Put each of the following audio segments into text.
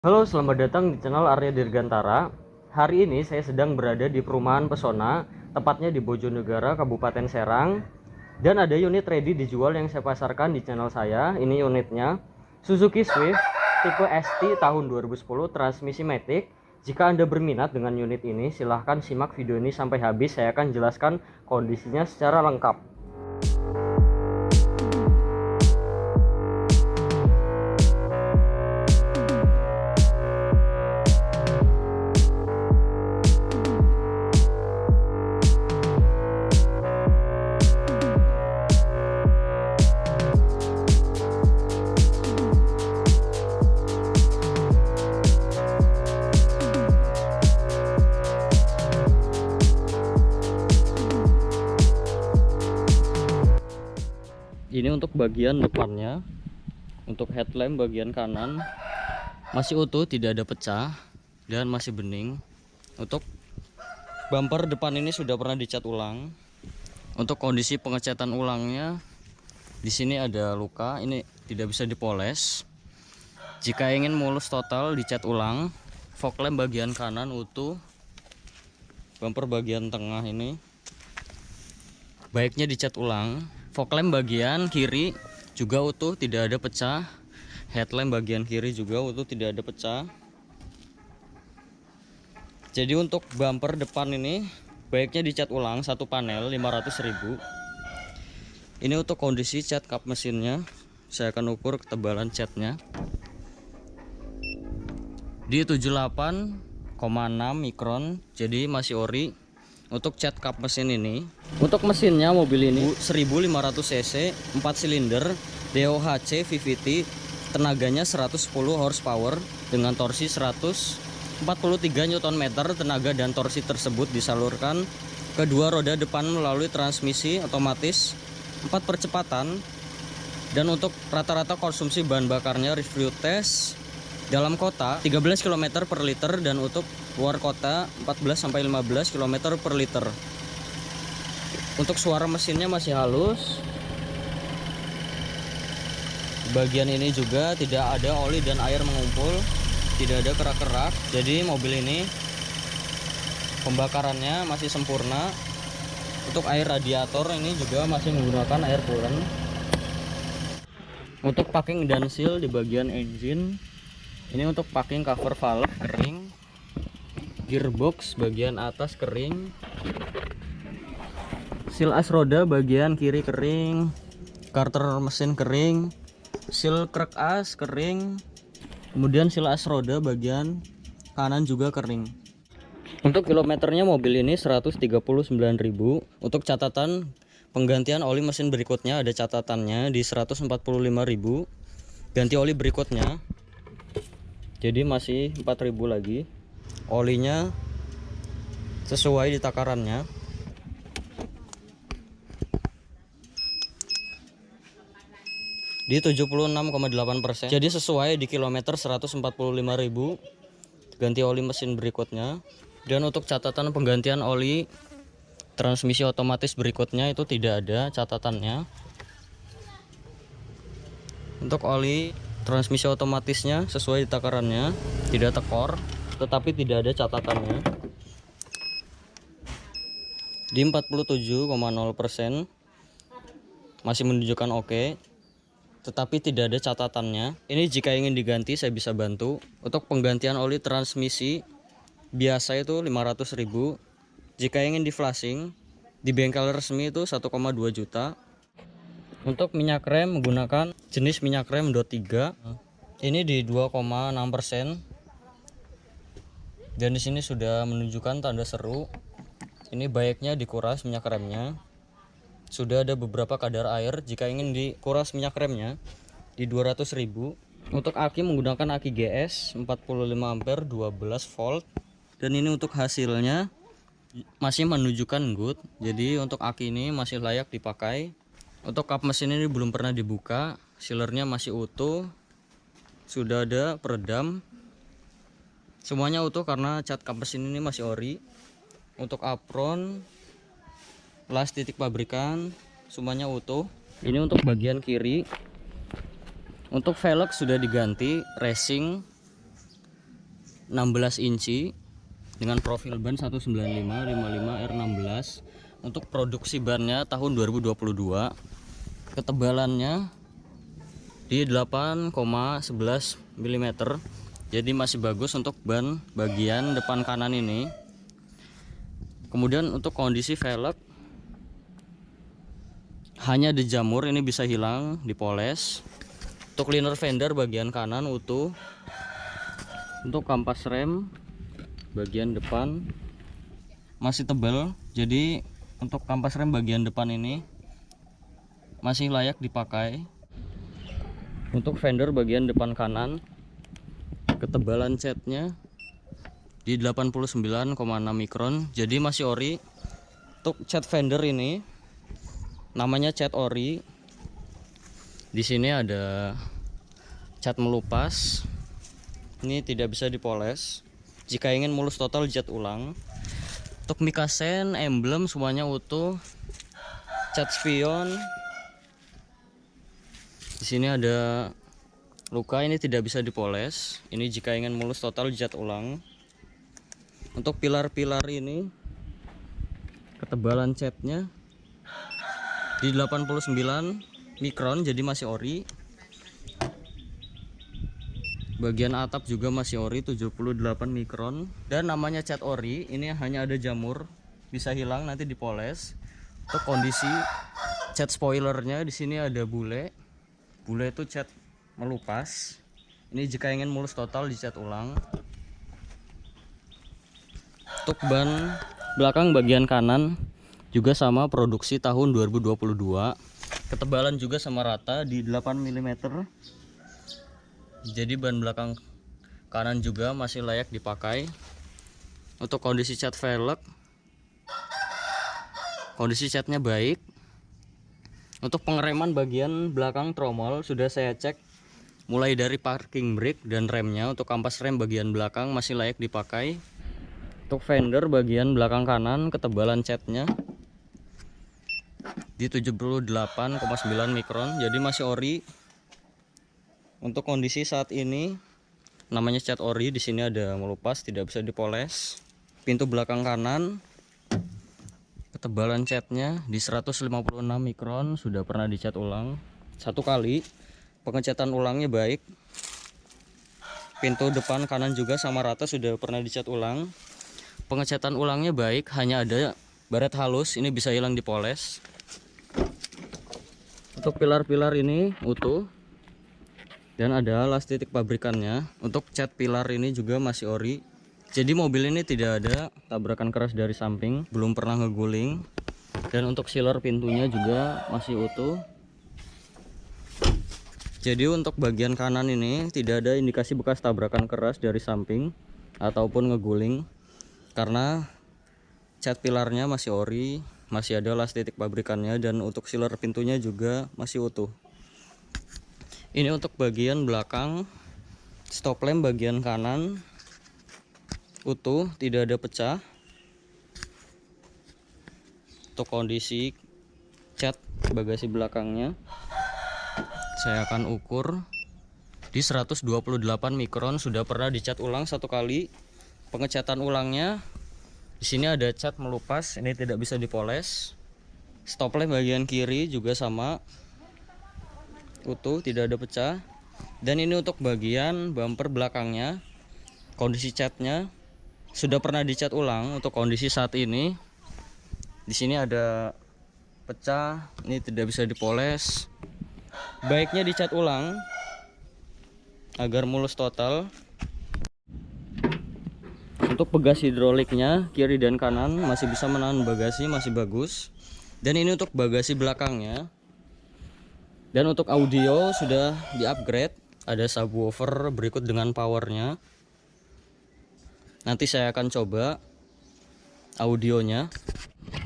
Halo, selamat datang di channel Arya Dirgantara. Hari ini saya sedang berada di perumahan Pesona, tepatnya di Bojonegara, Kabupaten Serang. Dan ada unit ready dijual yang saya pasarkan di channel saya. Ini unitnya Suzuki Swift tipe ST tahun 2010 transmisi matic. Jika Anda berminat dengan unit ini, silahkan simak video ini sampai habis. Saya akan jelaskan kondisinya secara lengkap. Ini untuk bagian depannya, untuk headlamp bagian kanan masih utuh, tidak ada pecah dan masih bening. Untuk bumper depan ini sudah pernah dicat ulang. Untuk kondisi pengecatan ulangnya, di sini ada luka, ini tidak bisa dipoles. Jika ingin mulus total, dicat ulang. Fog lamp bagian kanan utuh, bumper bagian tengah ini baiknya dicat ulang. Fog lamp bagian kiri juga utuh, tidak ada pecah. Headlamp bagian kiri juga utuh, tidak ada pecah. Jadi untuk bumper depan ini baiknya dicat ulang satu panel 500.000. Ini untuk kondisi cat kap mesinnya. Saya akan ukur ketebalan catnya di 78,6 mikron, jadi masih ori. Untuk cat kap mesin ini, untuk mesinnya mobil ini 1500 cc 4 silinder DOHC VVT, tenaganya 110 horsepower dengan torsi 143 Nm. Tenaga dan torsi tersebut disalurkan ke dua roda depan melalui transmisi otomatis 4 percepatan. Dan untuk rata-rata konsumsi bahan bakarnya review test dalam kota 13 km per liter dan untuk luar kota 14-15 km per liter. Untuk suara mesinnya masih halus. Bagian ini juga tidak ada oli dan air mengumpul, tidak ada kerak-kerak. Jadi mobil ini pembakarannya masih sempurna. Untuk air radiator ini juga masih menggunakan air coolant. Untuk packing dan seal di bagian engine, ini untuk packing cover valve kering, gearbox bagian atas kering, seal as roda bagian kiri kering, karter mesin kering, seal krek as kering, kemudian seal as roda bagian kanan juga kering. Untuk kilometernya mobil ini 139.000. Untuk catatan penggantian oli mesin berikutnya ada catatannya di 145.000. Ganti oli berikutnya jadi masih 4.000 lagi. Olinya sesuai di takarannya. Di 76,8%. Jadi sesuai di kilometer 145.000. Ganti oli mesin berikutnya. Dan untuk catatan penggantian oli transmisi otomatis berikutnya itu tidak ada catatannya. Untuk oli transmisi otomatisnya sesuai takarannya, tidak tekor, tetapi tidak ada catatannya. Di 47,0% masih menunjukkan oke, tetapi tidak ada catatannya. Ini jika ingin diganti saya bisa bantu. Untuk penggantian oli transmisi biasa itu 500.000. Jika ingin di flashing di bengkel resmi itu 1,2 juta. Untuk minyak rem menggunakan jenis minyak rem DOT 3. Ini di 2,6%. Dan di sini sudah menunjukkan tanda seru. Ini baiknya dikuras minyak remnya. Sudah ada beberapa kadar air. Jika ingin dikuras minyak remnya di 200.000. Untuk aki menggunakan aki GS 45 ampere 12 volt. Dan ini untuk hasilnya masih menunjukkan good. Jadi untuk aki ini masih layak dipakai. Untuk kap mesin ini belum pernah dibuka, sealernya masih utuh, sudah ada peredam, semuanya utuh karena cat kap mesin ini masih ori. Untuk apron, las titik pabrikan, semuanya utuh. Ini untuk bagian kiri. Untuk velg sudah diganti racing, 16 inci dengan profil ban 195 R16. Untuk produksi bannya tahun 2022. Ketebalannya di 8,11 mm. Jadi masih bagus untuk ban bagian depan kanan ini. Kemudian untuk kondisi velg hanya dijamur, ini bisa hilang, dipoles. Untuk liner fender bagian kanan utuh. Untuk kampas rem bagian depan masih tebal, jadi untuk kampas rem bagian depan ini masih layak dipakai. Untuk fender bagian depan kanan, ketebalan catnya di 89,6 mikron, jadi masih ori. Untuk cat fender ini namanya cat ori. Di sini ada cat melupas, ini tidak bisa dipoles. Jika ingin mulus total dicat ulang. Untuk mikasen, emblem semuanya utuh. Cat spion. Di sini ada luka, ini tidak bisa dipoles. Ini jika ingin mulus total dicat ulang. Untuk pilar-pilar ini ketebalan catnya di 89 mikron, jadi masih ori. Bagian atap juga masih ori 78 mikron. Dan namanya cat ori, ini hanya ada jamur, bisa hilang nanti dipoles. Untuk kondisi cat spoilernya di sini ada bule. Bule itu cat melupas. Ini jika ingin mulus total dicat ulang. Untuk ban belakang bagian kanan juga sama, produksi tahun 2022. Ketebalan juga sama rata di 8 mm. Jadi ban belakang kanan juga masih layak dipakai. Untuk kondisi cat velg, kondisi catnya baik. Untuk pengereman bagian belakang tromol sudah saya cek, mulai dari parking brake dan remnya. Untuk kampas rem bagian belakang masih layak dipakai. Untuk fender bagian belakang kanan, ketebalan catnya di 78,9 mikron, jadi masih ori. Untuk kondisi saat ini namanya cat ori, di sini ada melupas, tidak bisa dipoles. Pintu belakang kanan ketebalan catnya di 156 mikron, sudah pernah dicat ulang satu kali. Pengecatan ulangnya baik. Pintu depan kanan juga sama rata, sudah pernah dicat ulang. Pengecatan ulangnya baik, hanya ada baret halus, ini bisa hilang dipoles. Untuk pilar-pilar ini utuh dan ada las titik pabrikannya. Untuk cat pilar ini juga masih ori. Jadi mobil ini tidak ada tabrakan keras dari samping, belum pernah ngeguling. Dan untuk sealer pintunya juga masih utuh. Jadi untuk bagian kanan ini tidak ada indikasi bekas tabrakan keras dari samping ataupun ngeguling, karena cat pilarnya masih ori, masih ada las titik pabrikannya. Dan untuk sealer pintunya juga masih utuh. Ini untuk bagian belakang, stop lamp bagian kanan utuh, tidak ada pecah. Untuk kondisi cat bagasi belakangnya saya akan ukur di 128 mikron, sudah pernah dicat ulang satu kali. Pengecatan ulangnya di sini ada cat melupas, ini tidak bisa dipoles. Stop lamp bagian kiri juga sama utuh, tidak ada pecah. Dan ini untuk bagian bumper belakangnya, kondisi catnya sudah pernah dicat ulang. Untuk kondisi saat ini di sini ada pecah, ini tidak bisa dipoles. Baiknya dicat ulang agar mulus total. Untuk pegas hidroliknya kiri dan kanan masih bisa menahan bagasi, masih bagus. Dan ini untuk bagasi belakangnya. Dan untuk audio sudah di-upgrade, ada subwoofer berikut dengan powernya. Nanti saya akan coba audionya.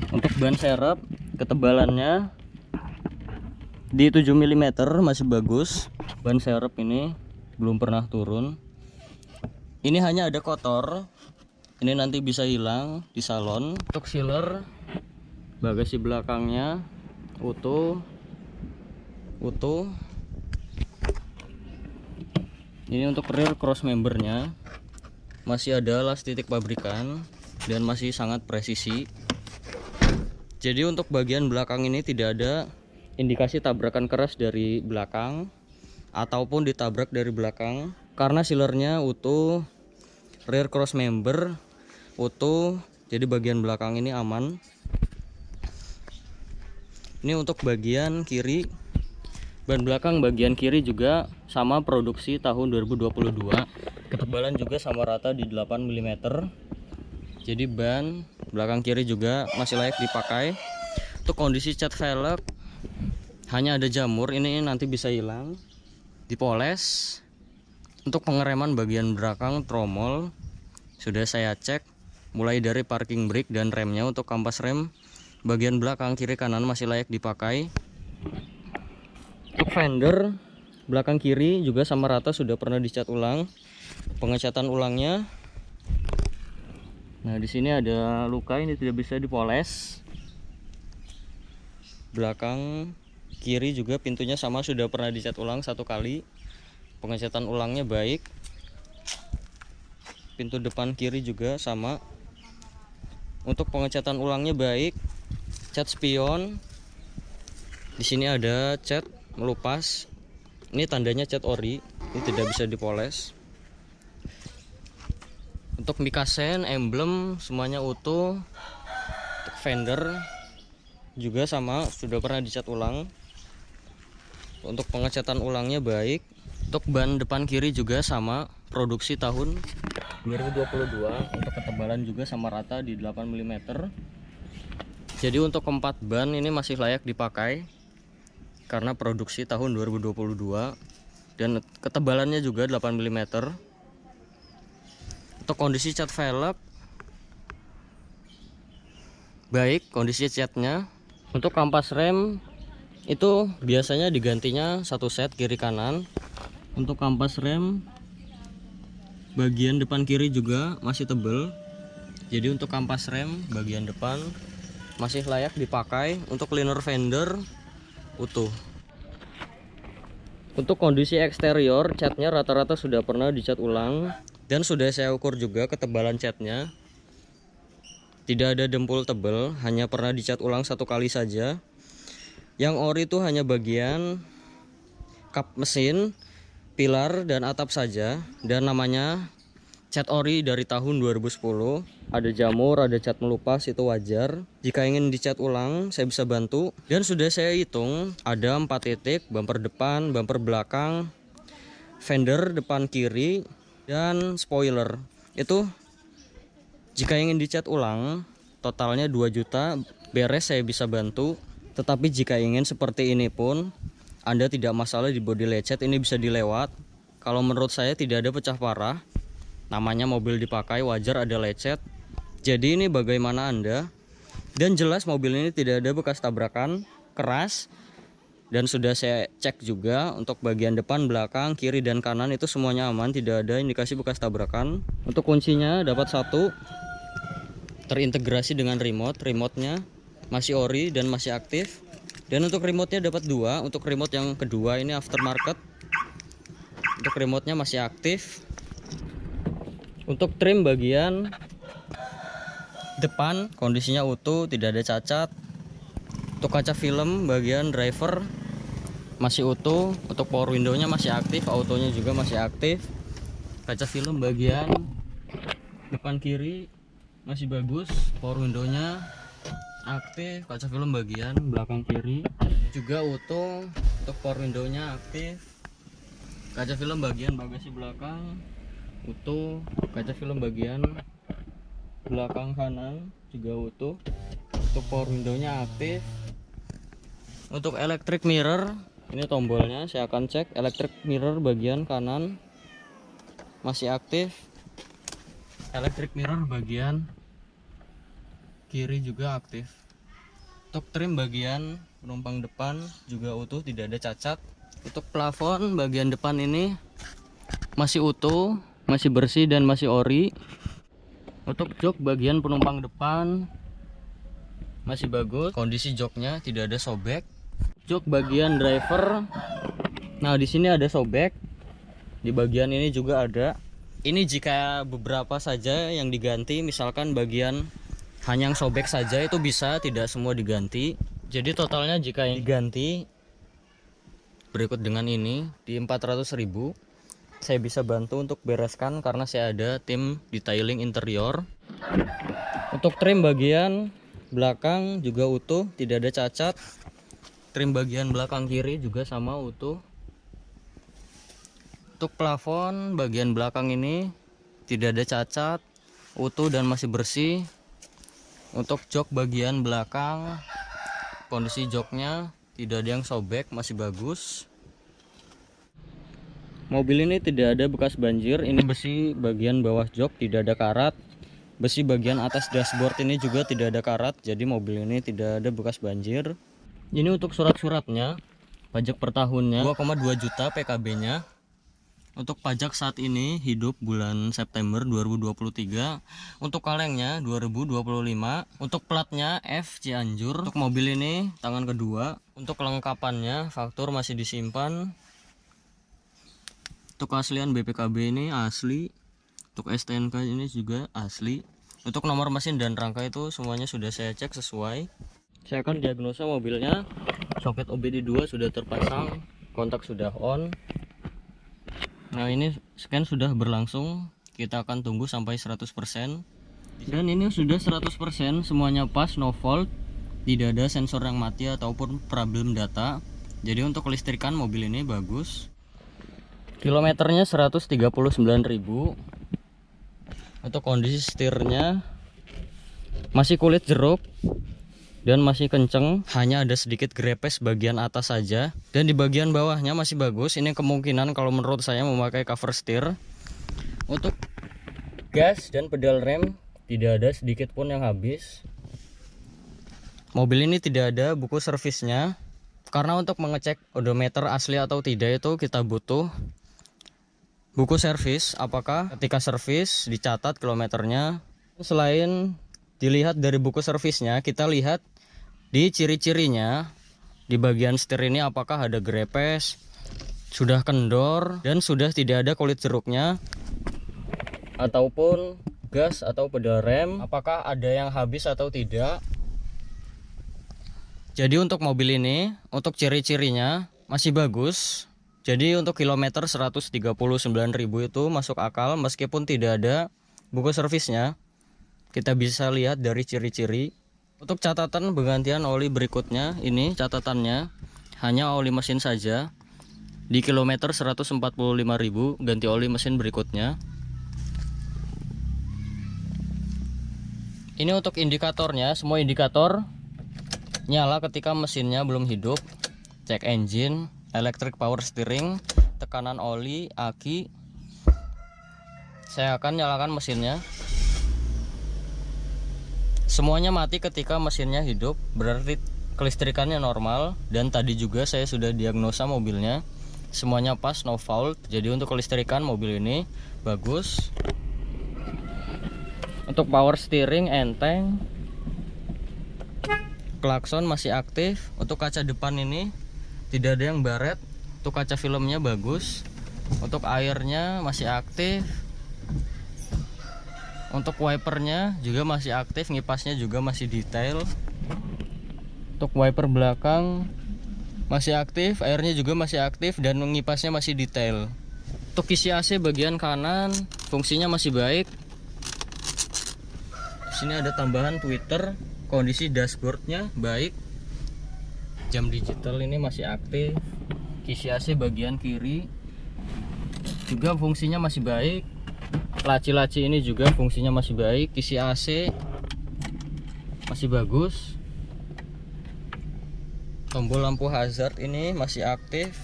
Untuk ban serep, ketebalannya di 7 mm, masih bagus. Ban serep ini belum pernah turun. Ini hanya ada kotor, ini nanti bisa hilang di salon. Untuk sealer bagasi belakangnya utuh. Ini untuk rear cross membernya. masih ada las titik pabrikan dan masih sangat presisi. Jadi untuk bagian belakang ini tidak ada indikasi tabrakan keras dari belakang ataupun ditabrak dari belakang, karena sealernya utuh, rear cross member utuh, jadi bagian belakang ini aman. Ini untuk bagian kiri, ban belakang bagian kiri juga sama produksi tahun 2022, ketebalan juga sama rata di 8 mm. Jadi ban belakang kiri juga masih layak dipakai. Untuk kondisi cat velg hanya ada jamur, ini nanti bisa hilang, dipoles. Untuk pengereman bagian belakang tromol sudah saya cek, mulai dari parking brake dan remnya. Untuk kampas rem bagian belakang kiri kanan masih layak dipakai. Untuk fender belakang kiri juga sama rata, sudah pernah dicat ulang. Pengecatan ulangnya, nah di sini ada luka, ini tidak bisa dipoles. Belakang kiri juga pintunya sama, sudah pernah dicat ulang 1 kali. Pengecatan ulangnya baik. Pintu depan kiri juga sama. Untuk pengecatan ulangnya baik. Cat spion, di sini ada cat melupas. Ini tandanya cat ori, ini tidak bisa dipoles. Untuk mikasen, emblem semuanya utuh. Untuk fender juga sama, sudah pernah dicat ulang. Untuk pengecatan ulangnya baik. Untuk ban depan kiri juga sama, produksi tahun 2022. Untuk ketebalan juga sama rata di 8 mm. Jadi untuk keempat ban ini masih layak dipakai karena produksi tahun 2022 dan ketebalannya juga 8 mm. Untuk kondisi cat velg baik, kondisi catnya. Untuk kampas rem itu biasanya digantinya 1 set kiri kanan. Untuk kampas rem bagian depan kiri juga masih tebal, jadi untuk kampas rem bagian depan masih layak dipakai. Untuk liner fender utuh. Untuk kondisi eksterior, catnya rata-rata sudah pernah dicat ulang dan sudah saya ukur juga ketebalan catnya. Tidak ada dempul tebal, hanya pernah dicat ulang 1 kali saja. Yang ori itu hanya bagian kap mesin, pilar dan atap saja, dan namanya cat ori dari tahun 2010. Ada jamur, ada cat melupas, itu wajar. Jika ingin dicat ulang saya bisa bantu. Dan sudah saya hitung ada 4 titik, bumper depan, bumper belakang, fender depan kiri, dan spoiler. Itu jika ingin dicat ulang totalnya 2 juta beres, saya bisa bantu. Tetapi jika ingin seperti ini pun Anda tidak masalah di bodi lecet, ini bisa dilewat. Kalau menurut saya tidak ada pecah parah, namanya mobil dipakai, wajar ada lecet. Jadi ini bagaimana Anda. Dan jelas mobil ini tidak ada bekas tabrakan keras. Dan sudah saya cek juga untuk bagian depan, belakang, kiri dan kanan itu semuanya aman, tidak ada indikasi bekas tabrakan. Untuk kuncinya dapat 1, terintegrasi dengan remote. Remote-nya masih ori dan masih aktif. Dan untuk remote-nya dapat 2. Untuk remote yang kedua ini aftermarket. Untuk remote-nya masih aktif. Untuk trim bagian depan kondisinya utuh, tidak ada cacat. Untuk kaca film bagian driver masih utuh. Untuk power window-nya masih aktif, autonya juga masih aktif. Kaca film bagian depan kiri masih bagus, power window-nya aktif. Kaca film bagian belakang kiri juga utuh, untuk power window-nya aktif. Kaca film bagian bagasi belakang utuh. Kaca film bagian belakang kanan juga utuh. Untuk power window-nya aktif. Untuk electric mirror, ini tombolnya saya akan cek. Electric mirror bagian kanan masih aktif. Electric mirror bagian kiri juga aktif. Untuk trim bagian penumpang depan juga utuh, tidak ada cacat. Untuk plafon bagian depan ini masih utuh, masih bersih dan masih ori. Untuk jok bagian penumpang depan masih bagus, kondisi joknya tidak ada sobek. Jok bagian driver, nah di sini ada sobek, di bagian ini juga ada. Ini jika beberapa saja yang diganti, misalkan bagian hanya yang sobek saja itu bisa, tidak semua diganti. Jadi totalnya jika yang diganti berikut dengan ini di 400.000, saya bisa bantu untuk bereskan karena saya ada tim detailing interior. Untuk trim bagian belakang juga utuh, tidak ada cacat. Trim bagian belakang kiri juga sama utuh. Untuk plafon bagian belakang ini tidak ada cacat, utuh dan masih bersih. Untuk jok bagian belakang, kondisi joknya tidak ada yang sobek, masih bagus. Mobil ini tidak ada bekas banjir. Ini besi bagian bawah jok tidak ada karat. Besi bagian atas dashboard ini juga tidak ada karat. Jadi mobil ini tidak ada bekas banjir. Ini untuk surat-suratnya. Pajak per tahunnya 2,2 juta PKB-nya. Untuk pajak saat ini hidup bulan September 2023. Untuk kalengnya 2025. Untuk platnya F Cianjur. Untuk mobil ini tangan kedua. Untuk kelengkapannya faktur masih disimpan. Untuk keaslian BPKB ini asli. Untuk STNK ini juga asli. Untuk nomor mesin dan rangka itu semuanya sudah saya cek sesuai. Saya akan diagnosa mobilnya. Soket OBD2 sudah terpasang, kontak sudah on. Nah, ini scan sudah berlangsung. Kita akan tunggu sampai 100%. Dan ini sudah 100%, semuanya pas, no fault. Tidak ada sensor yang mati ataupun problem data. Jadi untuk kelistrikan mobil ini bagus. Kilometernya 139.000. Untuk kondisi setirnya masih kulit jeruk dan masih kenceng, hanya ada sedikit grepes bagian atas saja, dan di bagian bawahnya masih bagus. Ini kemungkinan kalau menurut saya memakai cover setir. Untuk gas dan pedal rem tidak ada sedikit pun yang habis. Mobil ini tidak ada buku servisnya, karena untuk mengecek odometer asli atau tidak itu kita butuh buku servis. Apakah ketika servis dicatat kilometernya. Selain dilihat dari buku servisnya, kita lihat di ciri-cirinya. Di bagian setir ini apakah ada grepes, sudah kendor, dan sudah tidak ada kulit jeruknya, ataupun gas atau pedal rem apakah ada yang habis atau tidak. Jadi untuk mobil ini, untuk ciri-cirinya masih bagus. Jadi untuk kilometer 139.000 itu masuk akal meskipun tidak ada buku servisnya. Kita bisa lihat dari ciri-ciri. Untuk catatan penggantian oli berikutnya, ini catatannya hanya oli mesin saja. Di kilometer 145.000 ganti oli mesin berikutnya. Ini untuk indikatornya, semua indikator nyala ketika mesinnya belum hidup. Cek engine, electric power steering, tekanan oli, aki. Saya akan nyalakan mesinnya. Semuanya mati ketika mesinnya hidup, berarti kelistrikannya normal. Dan tadi juga saya sudah diagnosa mobilnya, semuanya pas, no fault. Jadi untuk kelistrikan mobil ini bagus. Untuk power steering enteng. Klakson masih aktif. Untuk kaca depan ini tidak ada yang baret. Untuk kaca filmnya bagus. Untuk airnya masih aktif. Untuk wipernya juga masih aktif, ngipasnya juga masih detail. Untuk wiper belakang masih aktif, airnya juga masih aktif, dan ngipasnya masih detail. Untuk isi AC bagian kanan fungsinya masih baik. Di sini ada tambahan tweeter, kondisi dashboardnya baik. Jam digital ini masih aktif. Kisi AC bagian kiri juga fungsinya masih baik. Laci-laci ini juga fungsinya masih baik. Kisi AC masih bagus. Tombol lampu hazard ini masih aktif.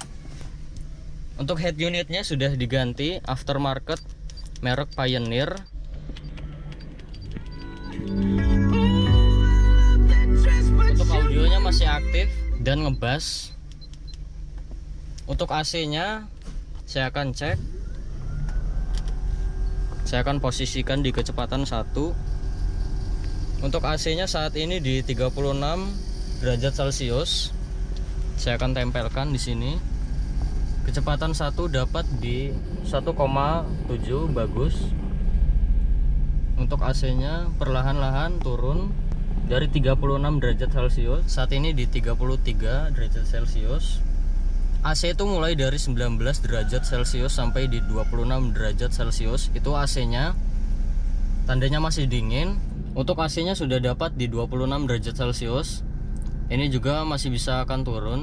Untuk head unitnya sudah diganti aftermarket merek Pioneer. Untuk audionya masih aktif dan ngebas. Untuk AC-nya saya akan cek. Saya akan posisikan di kecepatan 1. Untuk AC-nya saat ini di 36 derajat Celcius. Saya akan tempelkan di sini. Kecepatan 1 dapat di 1,7, bagus. Untuk AC-nya perlahan-lahan turun dari 36 derajat Celcius, saat ini di 33 derajat Celcius. AC itu mulai dari 19 derajat Celcius sampai di 26 derajat Celcius. Itu AC-nya, tandanya masih dingin. Untuk AC-nya sudah dapat di 26 derajat Celcius. Ini juga masih bisa akan turun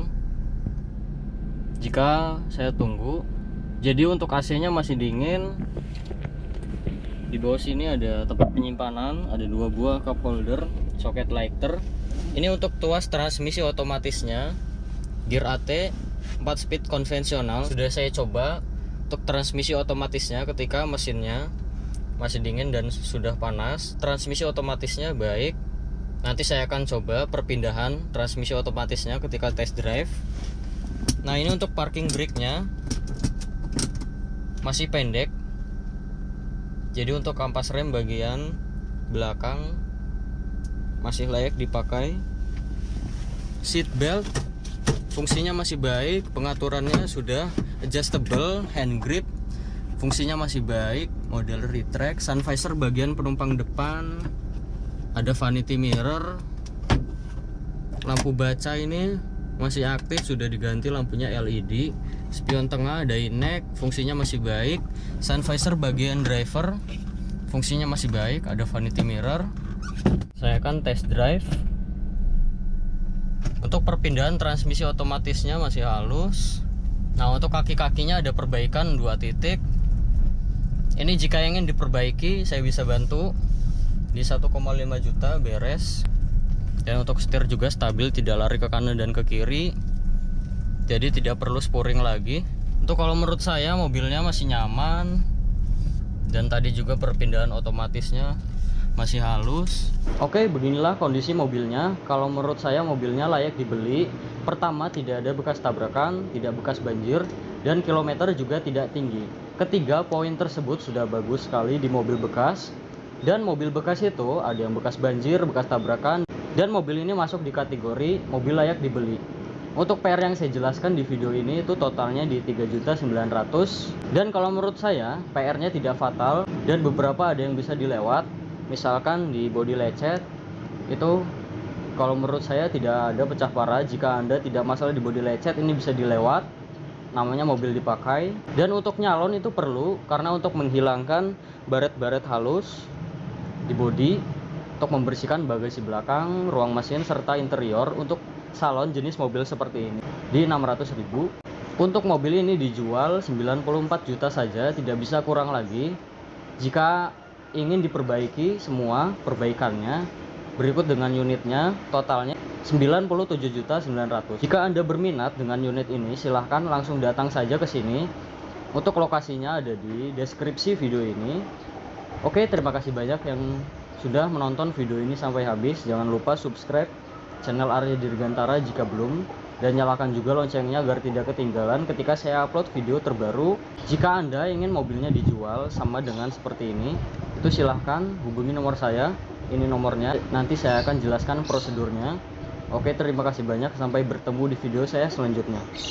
jika saya tunggu. Jadi untuk AC-nya masih dingin. Di bawah sini ada tempat penyimpanan, ada 2 buah cup holder, soket lighter. Ini untuk tuas transmisi otomatisnya, gear AT 4 speed konvensional. Sudah saya coba untuk transmisi otomatisnya ketika mesinnya masih dingin dan sudah panas. Transmisi otomatisnya baik. Nanti saya akan coba perpindahan transmisi otomatisnya ketika test drive. Nah, ini untuk parking brake-nya masih pendek. Jadi untuk kampas rem bagian belakang masih layak dipakai. Seat belt fungsinya masih baik, pengaturannya sudah adjustable, hand grip fungsinya masih baik, model retract. Sun visor bagian penumpang depan, ada vanity mirror. Lampu baca ini masih aktif, sudah diganti lampunya LED. Spion tengah, dainek fungsinya masih baik. Sun visor bagian driver fungsinya masih baik, ada vanity mirror. Saya akan test drive. Untuk perpindahan transmisi otomatisnya masih halus. Nah, untuk kaki-kakinya ada perbaikan 2 titik. Ini jika ingin diperbaiki saya bisa bantu di 1,5 juta beres. Dan untuk setir juga stabil, tidak lari ke kanan dan ke kiri. Jadi tidak perlu sporing lagi. Untuk kalau menurut saya mobilnya masih nyaman. Dan tadi juga perpindahan otomatisnya masih halus. Oke, beginilah kondisi mobilnya. Kalau menurut saya mobilnya layak dibeli. Pertama, tidak ada bekas tabrakan, tidak bekas banjir, dan kilometer juga tidak tinggi. Ketiga poin tersebut sudah bagus sekali di mobil bekas. Dan mobil bekas itu ada yang bekas banjir, bekas tabrakan. Dan mobil ini masuk di kategori mobil layak dibeli. Untuk PR yang saya jelaskan di video ini itu totalnya di 3.900.000. Dan kalau menurut saya PR-nya tidak fatal dan beberapa ada yang bisa dilewat. Misalkan di bodi lecet itu kalau menurut saya tidak ada pecah parah. Jika Anda tidak masalah di bodi lecet, ini bisa dilewat. Namanya mobil dipakai. Dan untuk nyalon itu perlu karena untuk menghilangkan baret-baret halus di bodi, untuk membersihkan bagasi belakang, ruang mesin serta interior. Untuk salon jenis mobil seperti ini di 600.000. Untuk mobil ini dijual 94 juta saja, tidak bisa kurang lagi. Jika ingin diperbaiki semua perbaikannya, berikut dengan unitnya, totalnya 97.900.000. Jika Anda berminat dengan unit ini, silahkan langsung datang saja ke sini. Untuk lokasinya ada di deskripsi video ini. Oke, terima kasih banyak yang sudah menonton video ini sampai habis. Jangan lupa subscribe channel Arya Dirgantara jika belum, dan nyalakan juga loncengnya agar tidak ketinggalan ketika saya upload video terbaru. Jika Anda ingin mobilnya dijual sama dengan seperti ini, itu silahkan hubungi nomor saya. Ini nomornya, nanti saya akan jelaskan prosedurnya. Oke, terima kasih banyak, sampai bertemu di video saya selanjutnya.